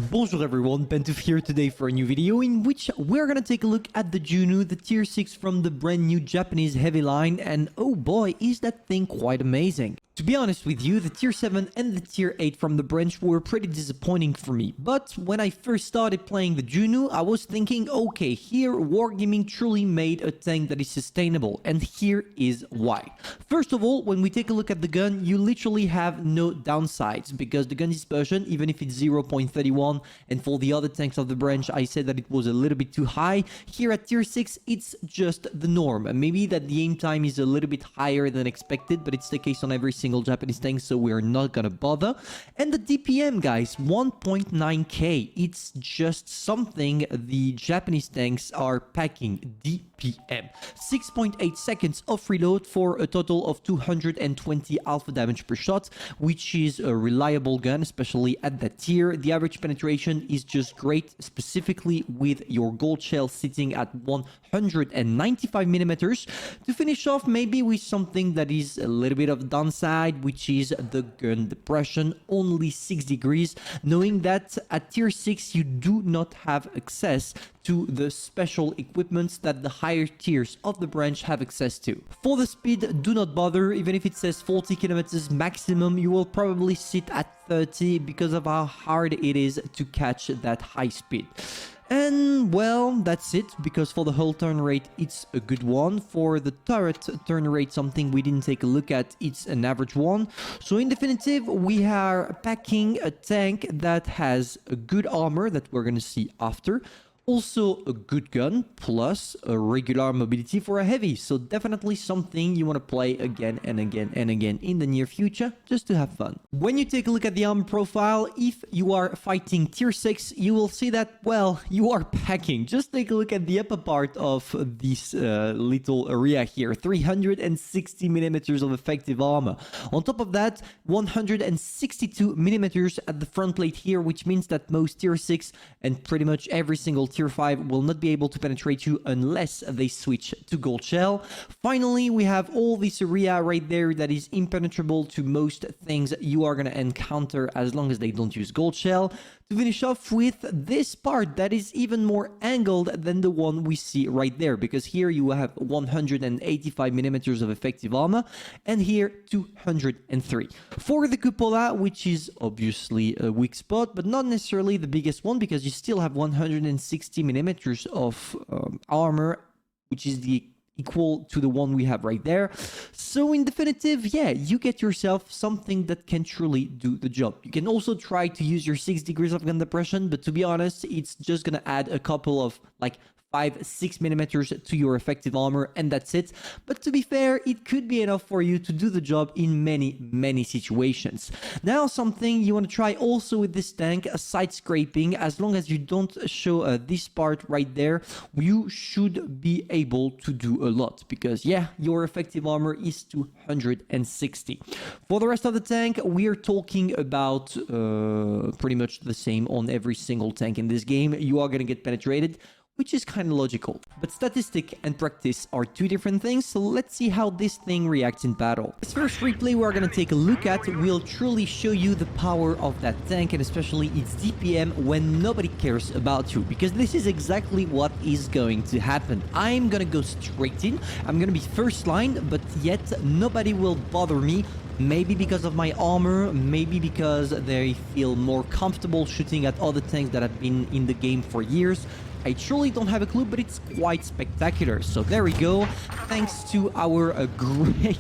Bonjour everyone, Pantoufleee here today for a new video in which we're gonna take a look at the Juno, the tier 6 from the brand new Japanese heavy line, and oh boy, is that thing quite amazing. To be honest with you, the tier 7 and the tier 8 from the branch were pretty disappointing for me, but when I first started playing the Juno, I was thinking, okay, here Wargaming truly made a tank that is sustainable, and here is why. First of all, when we take a look at the gun, you literally have no downsides, because the gun dispersion, even if it's 0.31, and for the other tanks of the branch, I said that it was a little bit too high, here at tier 6, it's just the norm. Maybe that the aim time is a little bit higher than expected, but it's the case on every single Japanese tank, so we are not gonna bother. And the DPM, guys, 1.9k. It's just something the Japanese tanks are packing. DPM 6.8 seconds of reload for a total of 220 alpha damage per shot, which is a reliable gun, especially at that tier. The average penetration is just great, specifically with your gold shell sitting at 195 millimeters. To finish off, maybe with something that is a little bit of downside, which is the gun depression, only 6 degrees, knowing that at tier 6 you do not have access to the special equipments that the higher tiers of the branch have access to. For the speed, do not bother. Even if it says 40 kilometers maximum, you will probably sit at 30 because of how hard it is to catch that high speed. And well, that's it, because for the whole turn rate, it's a good one. For the turret turn rate, something we didn't take a look at, it's an average one. So in definitive, we are packing a tank that has a good armor that we're gonna see after. Also a good gun, plus a regular mobility for a heavy. So definitely something you want to play again and again and again in the near future, just to have fun. When you take a look at the armor profile, if you are fighting tier 6, you will see that, well, you are packing. Just take a look at the upper part of this little area here. 360 millimeters of effective armor. On top of that, 162 millimeters at the front plate here, which means that most tier 6 and pretty much every single tier 5 will not be able to penetrate you unless they switch to gold shell. Finally, we have all this area right there that is impenetrable to most things you are going to encounter as long as they don't use gold shell. To finish off with this part that is even more angled than the one we see right there, because here you have 185 millimeters of effective armor and here 203. For the cupola, which is obviously a weak spot, but not necessarily the biggest one, because you still have 160 millimeters of armor, which is the equal to the one we have right there. So in definitive, yeah, you get yourself something that can truly do the job. You can also try to use your 6 degrees of gun depression, but to be honest, it's just gonna add a couple of like 5-6 millimeters to your effective armor, and that's it. But to be fair, it could be enough for you to do the job in many situations. Now, something you want to try also with this tank, side scraping. As long as you don't show this part right there, you should be able to do a lot, because yeah, your effective armor is 260. For the rest of the tank, we are talking about pretty much the same on every single tank in this game. You are going to get penetrated, which is kind of logical. But statistic and practice are two different things, so let's see how this thing reacts in battle. This first replay we're gonna take a look at will truly show you the power of that tank, and especially its DPM when nobody cares about you, because this is exactly what is going to happen. I'm gonna go straight in, I'm gonna be first line, but yet nobody will bother me. Maybe because of my armor, maybe because they feel more comfortable shooting at other tanks that have been in the game for years. I truly don't have a clue, but it's quite spectacular. So there we go. Thanks to our great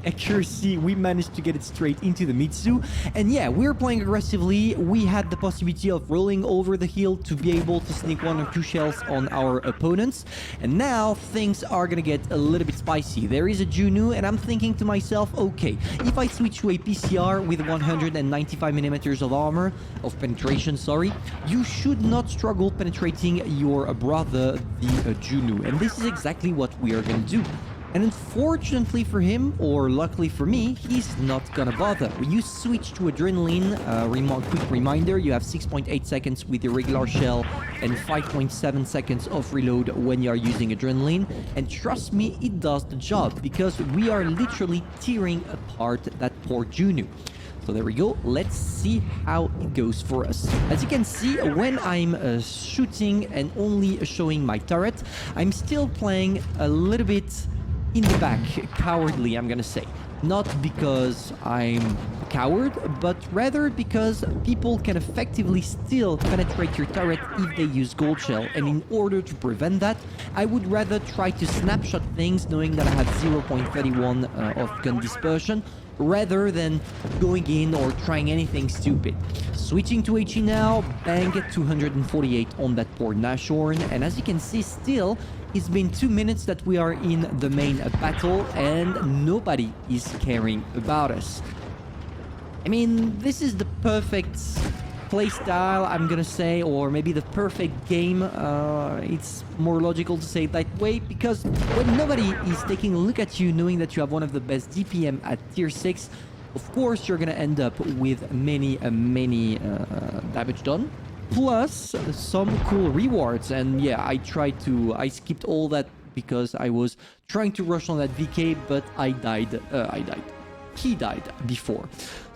accuracy, we managed to get it straight into the Mitsu. And yeah, we're playing aggressively. We had the possibility of rolling over the hill to be able to sneak 1 or 2 shells on our opponents. And now things are gonna get a little bit spicy. There is a Juno, and I'm thinking to myself, okay, if I switch to a PCR with 195 millimeters of armor, of penetration, sorry, you should not struggle penetrating your brother, the Juno. And this is exactly what we are going to do. And unfortunately for him, or luckily for me, he's not gonna bother. You switch to adrenaline. Quick reminder, you have 6.8 seconds with your regular shell and 5.7 seconds of reload when you are using adrenaline. And trust me, it does the job, because we are literally tearing apart that poor Juno. So there we go. Let's see how it goes for us. As you can see, when I'm shooting and only showing my turret, I'm still playing a little bit in the back, cowardly, I'm gonna say. Not because I'm a coward, but rather because people can effectively still penetrate your turret if they use gold shell. And in order to prevent that, I would rather try to snapshot things knowing that I have 0.31 of gun dispersion, rather than going in or trying anything stupid. Switching to HE now, bang, 248 on that poor Nashorn, and as you can see still, it's been 2 minutes that we are in the main battle and nobody is caring about us. I mean, this is the perfect playstyle, I'm gonna say, or maybe the perfect game. It's more logical to say it that way, because when nobody is taking a look at you knowing that you have one of the best DPM at tier 6, of course you're gonna end up with many damage done, plus some cool rewards. And yeah, I skipped all that because I was trying to rush on that VK, but I died. He died before.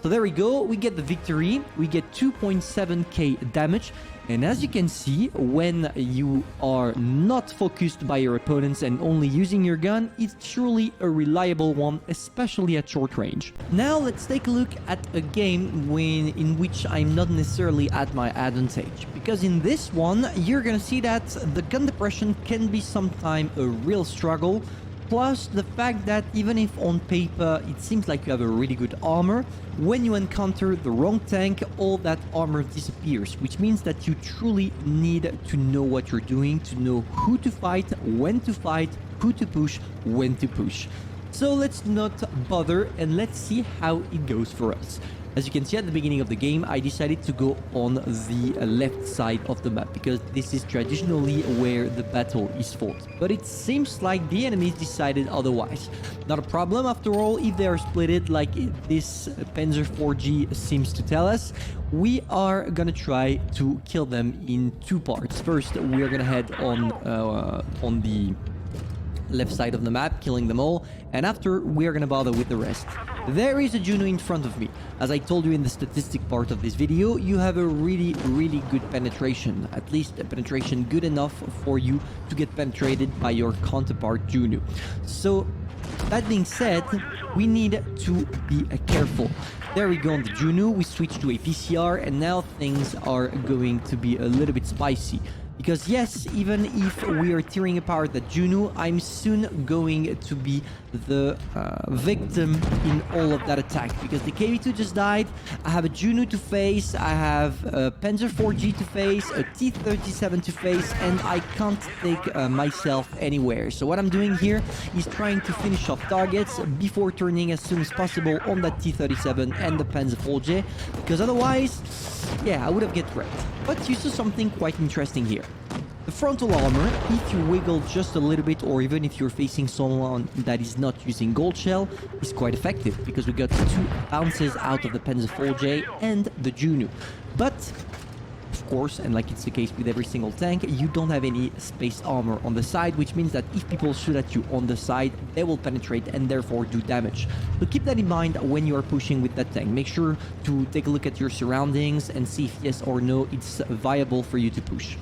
So there we go, we get the victory, we get 2.7k damage, and as you can see, when you are not focused by your opponents and only using your gun, it's truly a reliable one, especially at short range. Now let's take a look at a game in which I'm not necessarily at my advantage, because in this one, you're gonna see that the gun depression can be sometimes a real struggle. Plus the fact that even if on paper it seems like you have a really good armor, when you encounter the wrong tank, all that armor disappears, which means that you truly need to know what you're doing, to know who to fight, when to fight, who to push, when to push. So let's not bother and let's see how it goes for us. As you can see at the beginning of the game, I decided to go on the left side of the map, because this is traditionally where the battle is fought. But it seems like the enemies decided otherwise. Not a problem after all, if they are splitted like this Panzer 4G seems to tell us. We are gonna try to kill them in two parts. First, we're gonna head on the left side of the map, killing them all, and after we're gonna bother with the rest. There is a Juno in front of me. As I told you in the statistic part of this video, you have a really good penetration, at least a penetration good enough for you to get penetrated by your counterpart Juno. So that being said, we need to be careful. There we go on the Juno, we switch to a PCR, and now things are going to be a little bit spicy. Because yes, even if we are tearing apart the Juno, I'm soon going to be the victim in all of that attack. Because the KV2 just died, I have a Juno to face, I have a Panzer 4G to face, a T-37 to face, and I can't take myself anywhere. So what I'm doing here is trying to finish off targets before turning as soon as possible on that T-37 and the Panzer 4G. Because otherwise, yeah, I would have get wrecked. But you saw something quite interesting here. The frontal armor, if you wiggle just a little bit, or even if you're facing someone that is not using gold shell, is quite effective, because we got 2 bounces out of the Panzer 4J and the Juno. But of course, and like it's the case with every single tank, you don't have any space armor on the side, which means that if people shoot at you on the side, they will penetrate and therefore do damage. So keep that in mind when you are pushing with that tank. Make sure to take a look at your surroundings and see if yes or no it's viable for you to push.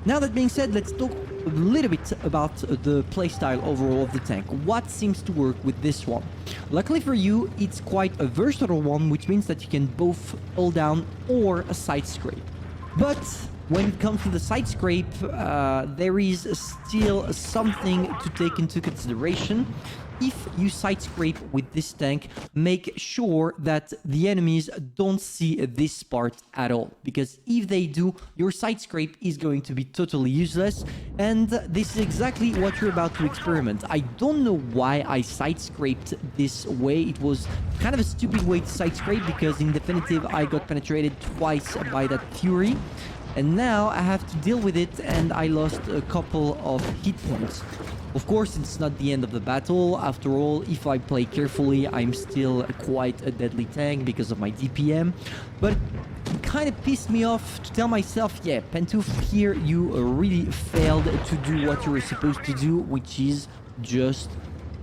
Now that being said, let's talk a little bit about the playstyle overall of the tank. What seems to work with this one? Luckily for you, it's quite a versatile one, which means that you can both hold down or a side scrape. But when it comes to the side scrape, there is still something to take into consideration. If you side scrape with this tank, make sure that the enemies don't see this part at all, because if they do, your side scrape is going to be totally useless, and this is exactly what you're about to experiment. I don't know why I side scraped this way. It was kind of a stupid way to side scrape, because in definitive I got penetrated twice by that Fury, and now I have to deal with it, and I lost a couple of hit points. Of course, it's not the end of the battle. After all, if I play carefully, I'm still quite a deadly tank because of my DPM. But it kind of pissed me off to tell myself, yeah, Pantoufleee, here you really failed to do what you were supposed to do, which is just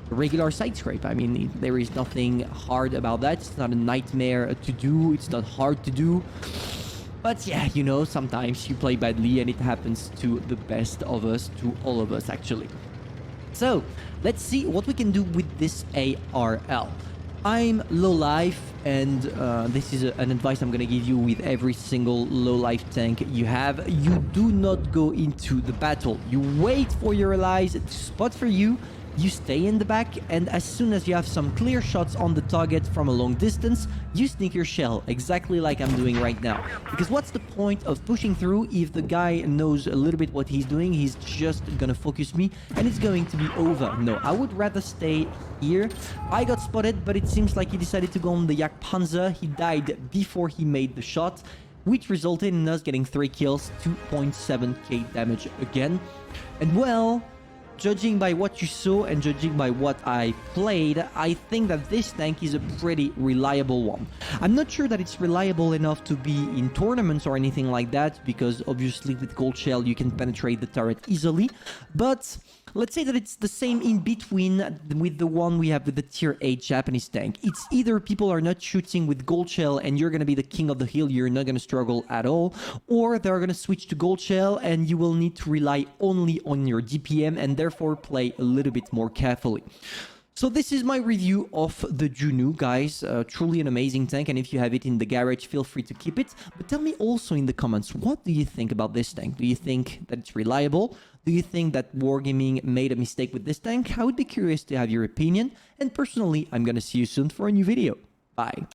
regular side scrape. I mean, there is nothing hard about that. It's not a nightmare to do. It's not hard to do. But yeah, you know, sometimes you play badly and it happens to the best of us, to all of us actually. So let's see what we can do with this ARL. I'm low life, and this is an advice I'm gonna give you with every single low life tank you have. You do not go into the battle. You wait for your allies to spot for you. You stay in the back, and as soon as you have some clear shots on the target from a long distance, you sneak your shell, exactly like I'm doing right now. Because what's the point of pushing through if the guy knows a little bit what he's doing? He's just gonna focus me, and it's going to be over. No, I would rather stay here. I got spotted, but it seems like he decided to go on the Yak Panzer. He died before he made the shot, which resulted in us getting 3 kills, 2.7k damage again. And well, judging by what you saw and judging by what I played, I think that this tank is a pretty reliable one. I'm not sure that it's reliable enough to be in tournaments or anything like that, because obviously with Gold Shell you can penetrate the turret easily, but let's say that it's the same in between with the one we have with the tier 8 Japanese tank. It's either people are not shooting with Gold Shell and you're going to be the king of the hill, you're not going to struggle at all, or they're going to switch to Gold Shell and you will need to rely only on your DPM and therefore play a little bit more carefully. So this is my review of the Juno, guys. Truly an amazing tank, and if you have it in the garage, feel free to keep it. But tell me also in the comments, what do you think about this tank? Do you think that it's reliable? Do you think that Wargaming made a mistake with this tank? I would be curious to have your opinion. And personally, I'm gonna see you soon for a new video. Bye.